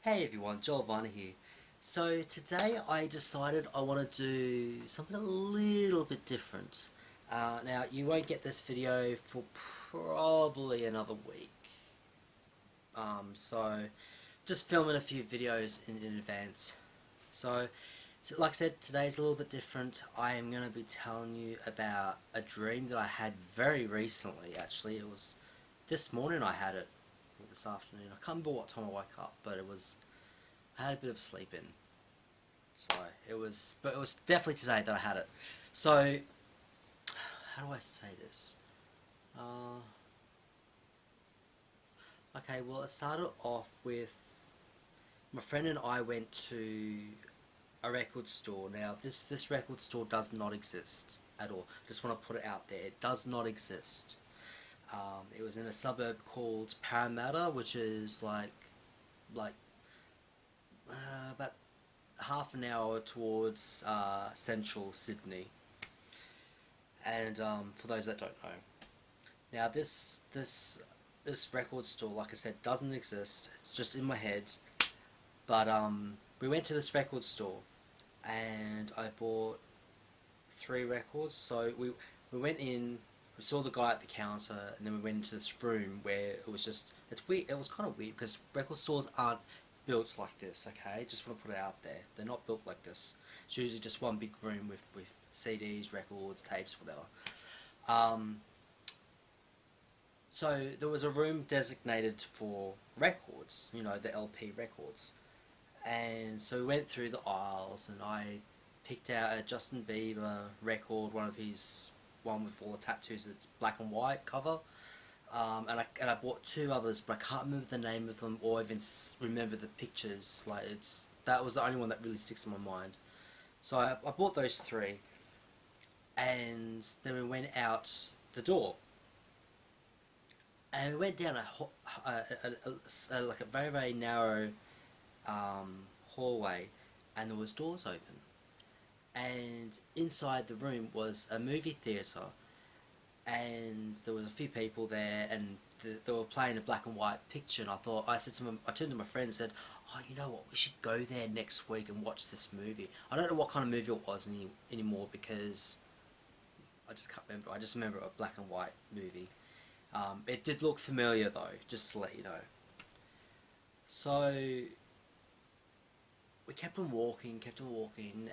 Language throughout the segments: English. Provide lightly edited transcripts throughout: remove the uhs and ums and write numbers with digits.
Hey everyone, Vyner here. So today I decided I want to do something a little bit different. Now you won't get this video for probably another week. So just filming a few videos in advance. So like I said, today's a little bit different. I am going to be telling you about a dream that I had very recently. Actually, it was this morning I had it, or this afternoon. I can't remember what time I woke up, but I had a bit of a sleep in. So but it was definitely today that I had it. So, how do I say this? Okay, well it started off with my friend and I went to a record store. Now this record store does not exist at all. Just want to put it out there. It does not exist. It was in a suburb called Parramatta, which is like about half an hour towards central Sydney. And for those that don't know, now this record store, like I said, doesn't exist. It's just in my head. But we went to this record store, and I bought 3 records. So we went in, we saw the guy at the counter, and then we went into this room where it was just, it's weird. It was kind of weird because record stores aren't built like this. Okay, just want to put it out there. They're not built like this. It's usually just one big room with CDs, records, tapes, whatever. So there was a room designated for records, you know, the LP records. And so we went through the aisles, and I picked out a Justin Bieber record, one with all the tattoos. It's black and white cover. And I bought 2 others, but I can't remember the name of them or even remember the pictures. That was the only one that really sticks in my mind. So I bought those 3, and then we went out the door, and we went down like a very very narrow hallway, and there was doors open, and inside the room was a movie theatre, and there was a few people there, and they were playing a black and white picture. And I turned to my friend and said, "Oh, you know what? We should go there next week and watch this movie." I don't know what kind of movie it was anymore because I just can't remember. I just remember a black and white movie. It did look familiar though, just to let you know. So we kept on walking,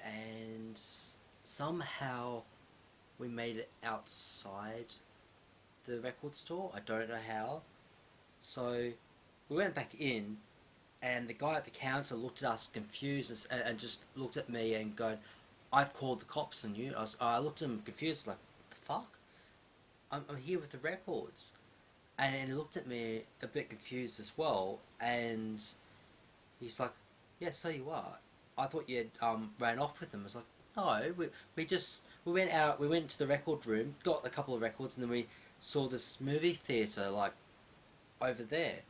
and somehow we made it outside the record store. I don't know how. So we went back in, and the guy at the counter looked at us confused and just looked at me and going, "I've called the cops on you." I looked at him confused, like, "What the fuck? I'm here with the records." And he looked at me a bit confused as well, and he's like, "Yeah, so you are. I thought you had ran off with them." I was like, "No, we went out. We went to the record room, got a couple of records, and then we saw this movie theatre like over there."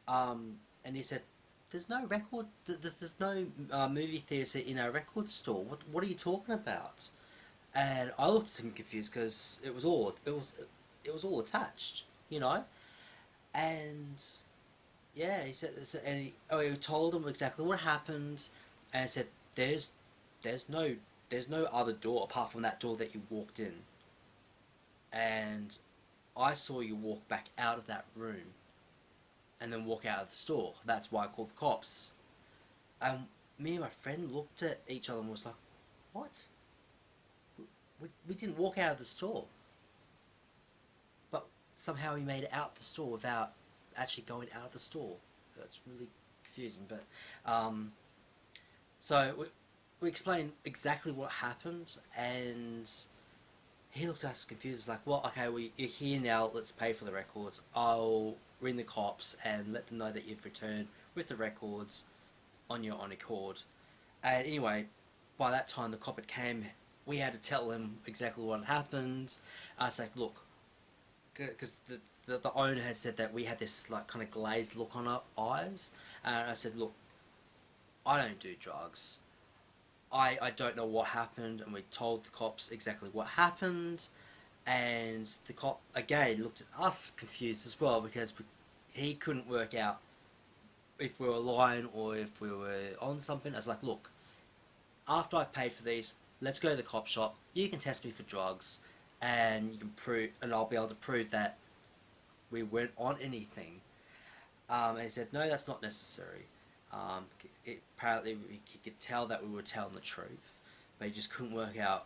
And he said, "There's no record. There's no movie theatre in our record store. What are you talking about?" And I looked at him confused because it was all attached, you know. And yeah, he said, he told him exactly what happened, and said, there's no other door apart from that door that you walked in, and I saw you walk back out of that room, and then walk out of the store. That's why I called the cops." And me and my friend looked at each other and was like, "What? We didn't walk out of the store." But somehow we made it out the store without actually going out of the store. That's really confusing, but so we explained exactly what happened, and he looked at us confused, like, "Well, okay, you're here now, let's pay for the records. I'll ring the cops and let them know that you've returned with the records on your own accord." And anyway, by that time the cop had came. We had to tell him exactly what had happened. I said, "Look," because the owner had said that we had this like kind of glazed look on our eyes, and I said, "Look, I don't do drugs. I don't know what happened." And we told the cops exactly what happened, and the cop again looked at us confused as well because he couldn't work out if we were lying or if we were on something. I was like, look, after I've paid for these, let's go to the cop shop. You can test me for drugs, and you can prove, and I'll be able to prove that we weren't on anything. And he said, no, that's not necessary. Apparently, he could tell that we were telling the truth, but he just couldn't work out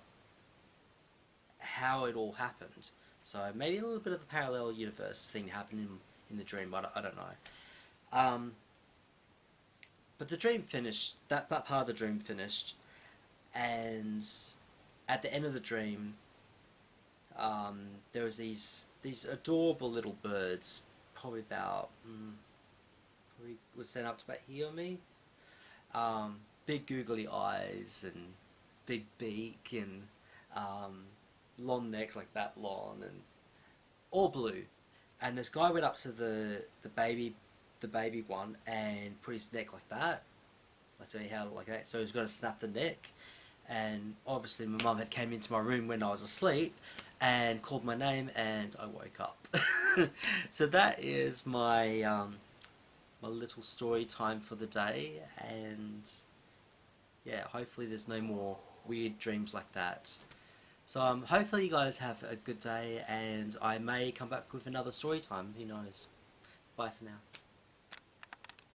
how it all happened. So maybe a little bit of a parallel universe thing happened in the dream. I don't know. But the dream finished. That part of the dream finished, and at the end of the dream, there was these adorable little birds, probably about we was sent up to about here on me. Big googly eyes and big beak and long necks like that long and all blue. And this guy went up to the baby one and put his neck like that. Let's say how like that. So he was going to snap the neck. And obviously my mum had came into my room when I was asleep and called my name and I woke up. So that is my my little story time for the day, and yeah, hopefully there's no more weird dreams like that. So hopefully you guys have a good day, and I may come back with another story time, who knows. Bye for now.